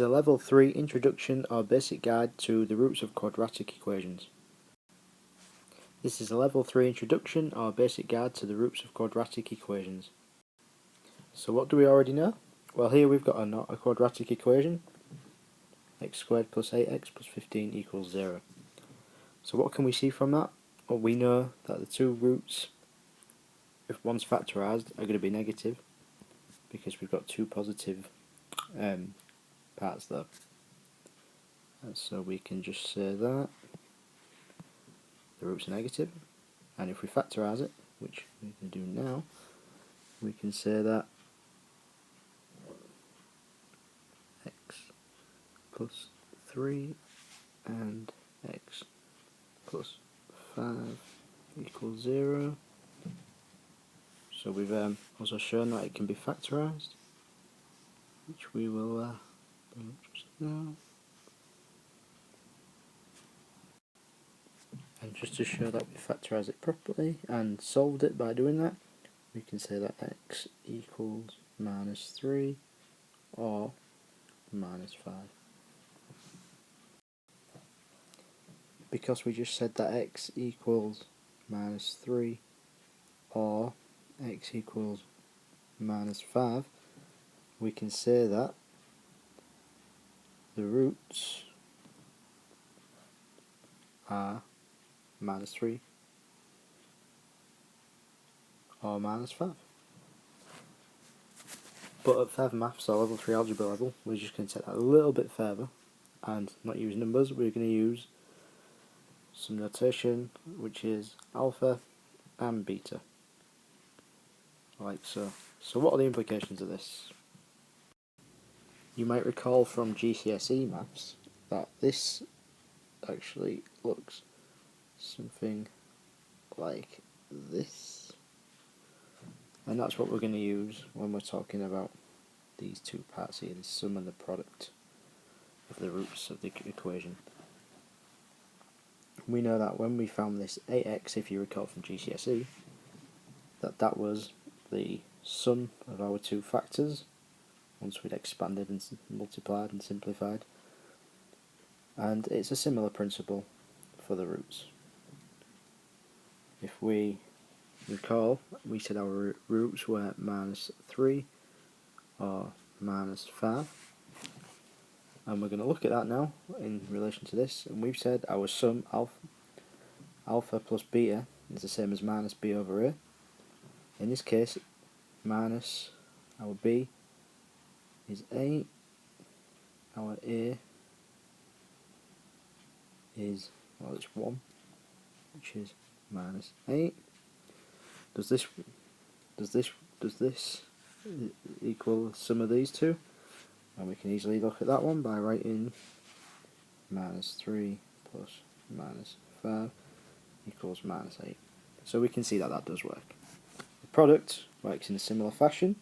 The Level 3 Introduction or Basic Guide to the Roots of Quadratic Equations. This is a Level 3 Introduction or Basic Guide to the Roots of Quadratic Equations. So what do we already know? Well, here we've got a quadratic equation, x squared plus 8x plus 15 equals 0. So what can we see from that? Well, we know that the two roots, if one's factorised, are going to be negative because we've got two positive parts there. And so we can just say that the roots are negative, and if we factorise it, which we can do now, we can say that x plus 3 and x plus 5 equals 0. So we've also shown that it can be factorised, which we will bring up just now. And just to show that we factorised it properly and solved it by doing that, we can say that x equals minus 3 or minus 5. Because we just said that x equals minus 3 or x equals minus 5, we can say that the roots are minus 3 or minus 5. But at 5 maths or level 3 algebra level, we're just going to take that a little bit further and not use numbers. We're going to use some notation, which is alpha and beta, like so. So what are the implications of this? You might recall from GCSE maths that this actually looks something like this, and that's what we're going to use when we're talking about these two parts here, the sum and the product of the roots of the equation. We know that when we found this 8x, if you recall from GCSE, that was the sum of our two factors once we'd expanded and multiplied and simplified, and it's a similar principle for the roots. If we recall, we said our roots were minus 3 or minus 5, and we're going to look at that now in relation to this, and we've said our sum alpha plus beta is the same as minus b over a. In this case, minus our b is 8, our a is, well, it's 1, which is minus 8. Does this equal the sum of these two? And we can easily look at that one by writing minus 3 plus minus 5 equals minus 8. So we can see that that does work. The product works in a similar fashion,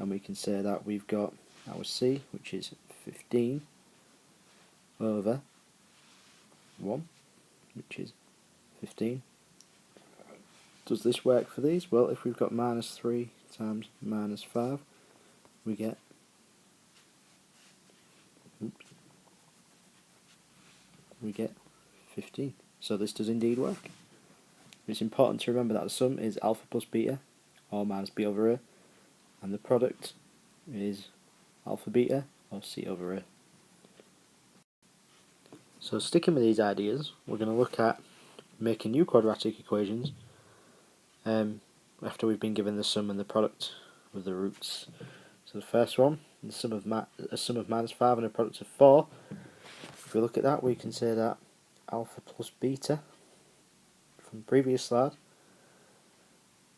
and we can say that we've got our c, which is 15 over 1, which is 15. Does this work for these? Well, if we've got minus 3 times minus 5, we get 15. So this does indeed work. It's important to remember that the sum is alpha plus beta, or minus b over a, and the product is alpha beta, or c over a. So sticking with these ideas, we're going to look at making new quadratic equations after we've been given the sum and the product of the roots. So the first one, the sum of minus 5 and a product of 4. If we look at that, we can say that alpha plus beta from the previous slide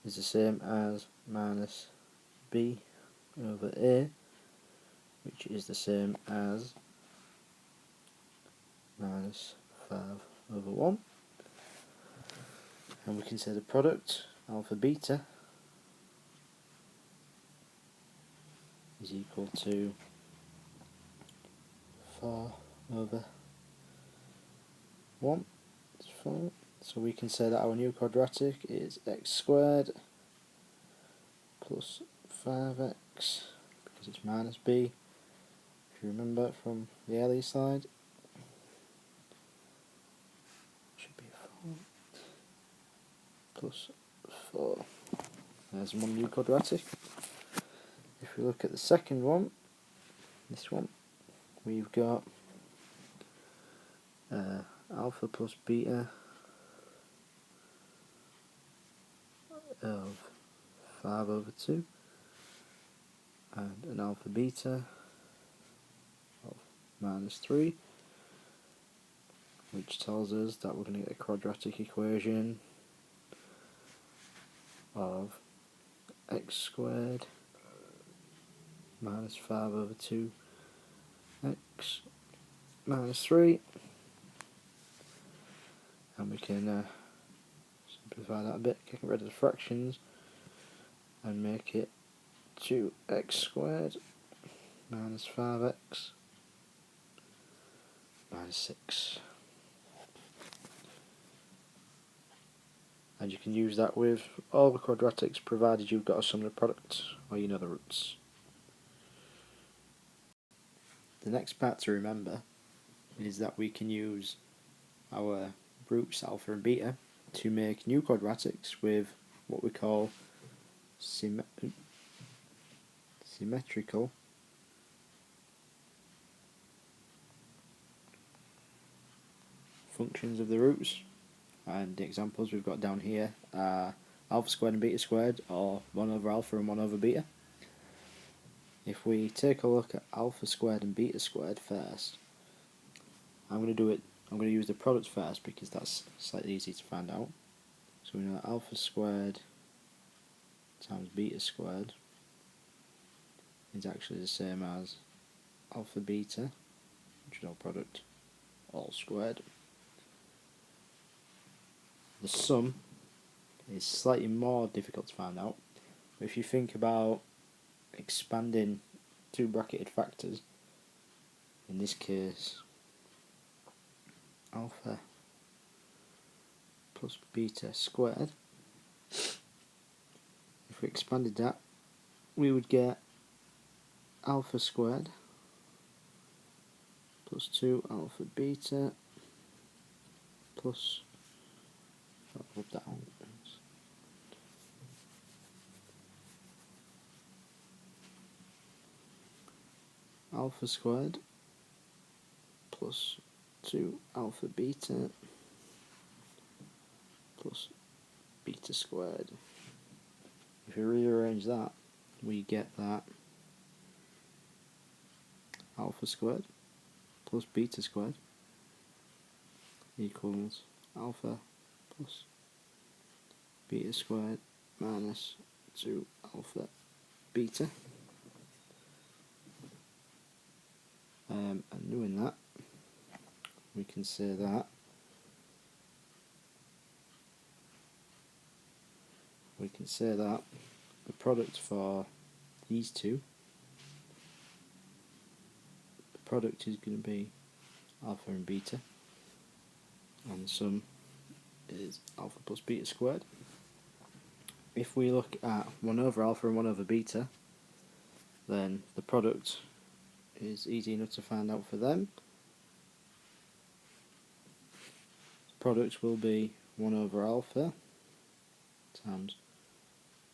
is the same as minus b over a, which is the same as minus 5 over 1. And we can say the product, alpha beta, is equal to 4 over 1. It's 4. So we can say that our new quadratic is x squared plus 5x, because it's minus b, If you remember from the earlier slide, should be 4 plus 4. There's one new quadratic. If we look at the second one, this one, we've got alpha plus beta of 5/2 and an alpha beta of -3, which tells us that we're going to get a quadratic equation of x squared minus 5/2 x minus 3, and we can simplify that a bit, get rid of the fractions and make it 2x squared minus 5x minus 6. And you can use that with all the quadratics provided you've got a sum of the product or you know the roots. The next part to remember is that we can use our roots alpha and beta to make new quadratics with what we call symmetrical functions of the roots. And the examples we've got down here are alpha squared and beta squared, or 1/alpha and 1/beta. If we take a look at alpha squared and beta squared first, I'm going to use the product first because that's slightly easy to find out. So we know that alpha squared times beta squared is actually the same as alpha beta, which is our product, all squared. The sum is slightly more difficult to find out, but if you think about expanding two bracketed factors, in this case alpha plus beta squared, if we expanded that, we would get alpha squared plus 2 alpha beta plus, I'll rub that on, alpha squared plus 2 alpha beta plus beta squared. If we rearrange that, we get that alpha squared plus beta squared equals alpha plus beta squared minus 2 alpha beta. And doing that, we can say that the product for these two, the product is going to be alpha and beta, and the sum is alpha plus beta squared. If we look at 1/alpha and 1/beta, then the product is easy enough to find out for them. The product will be 1/alpha times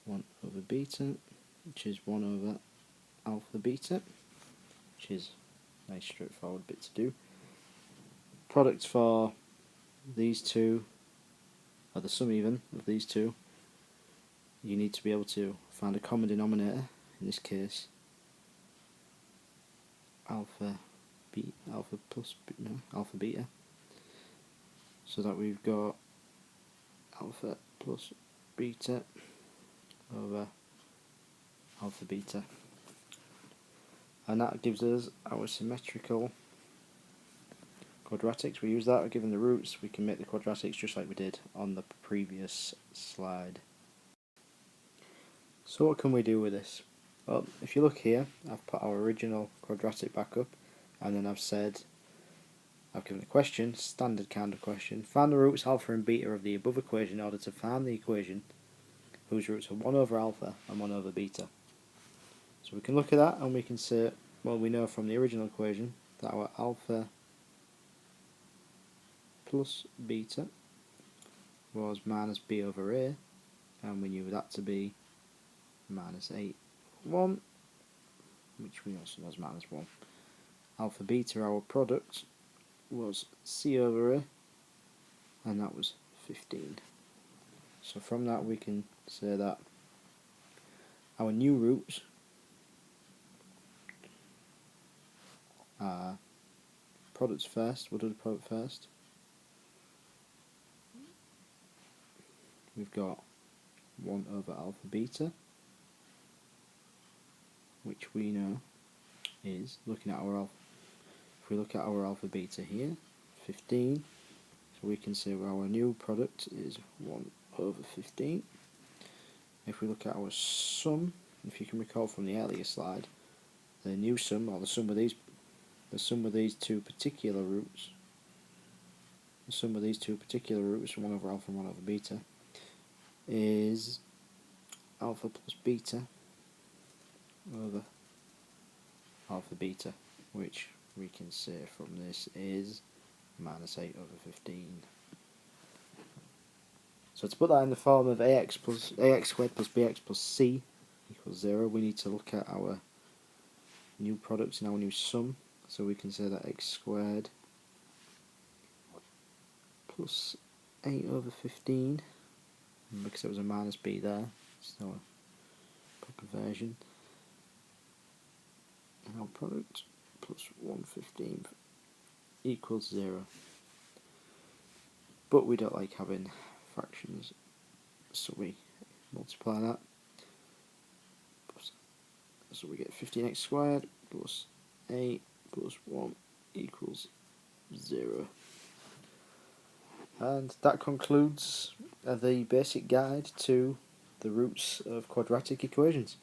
1/beta, which is 1/alpha beta, which is a nice straightforward bit to do. Product for these two, or the sum even of these two, you need to be able to find a common denominator, in this case alpha beta, so that we've got alpha plus beta over alpha beta, and that gives us our symmetrical quadratics. We use that, given the roots, we can make the quadratics just like we did on the previous slide. So what can we do with this? Well, if you look here, I've put our original quadratic back up, and then I've given a question, standard kind of question: find the roots alpha and beta of the above equation in order to find the equation whose roots are 1/alpha and 1/beta. So we can look at that and we can say well, we know from the original equation that our alpha plus beta was minus b over a, and we knew that to be minus 8, 1, which we also know is minus 1. Alpha beta, our product, was c over a, and that was 15. So from that we can say that our new roots are products first. We'll do the product first. We've got 1 over alpha beta, which we know is, looking at our alpha, if we look at our alpha beta here, 15, so we can say our new product is 1 over 15. If we look at our sum, if you can recall from the earlier slide, the new sum, or the sum of these two particular roots, 1 over alpha and 1 over beta, is alpha plus beta over alpha beta, which we can say from this is minus 8 over 15. So to put that in the form of ax squared plus bx plus c equals 0, we need to look at our new products and our new sum. So we can say that x squared plus 8 over 15, because it was a minus b there, so a conversion, and our product plus 1/15 equals 0. But we don't like having fractions, so we multiply that. So we get 15x squared plus 8 plus 1 equals 0. And that concludes the basic guide to the roots of quadratic equations.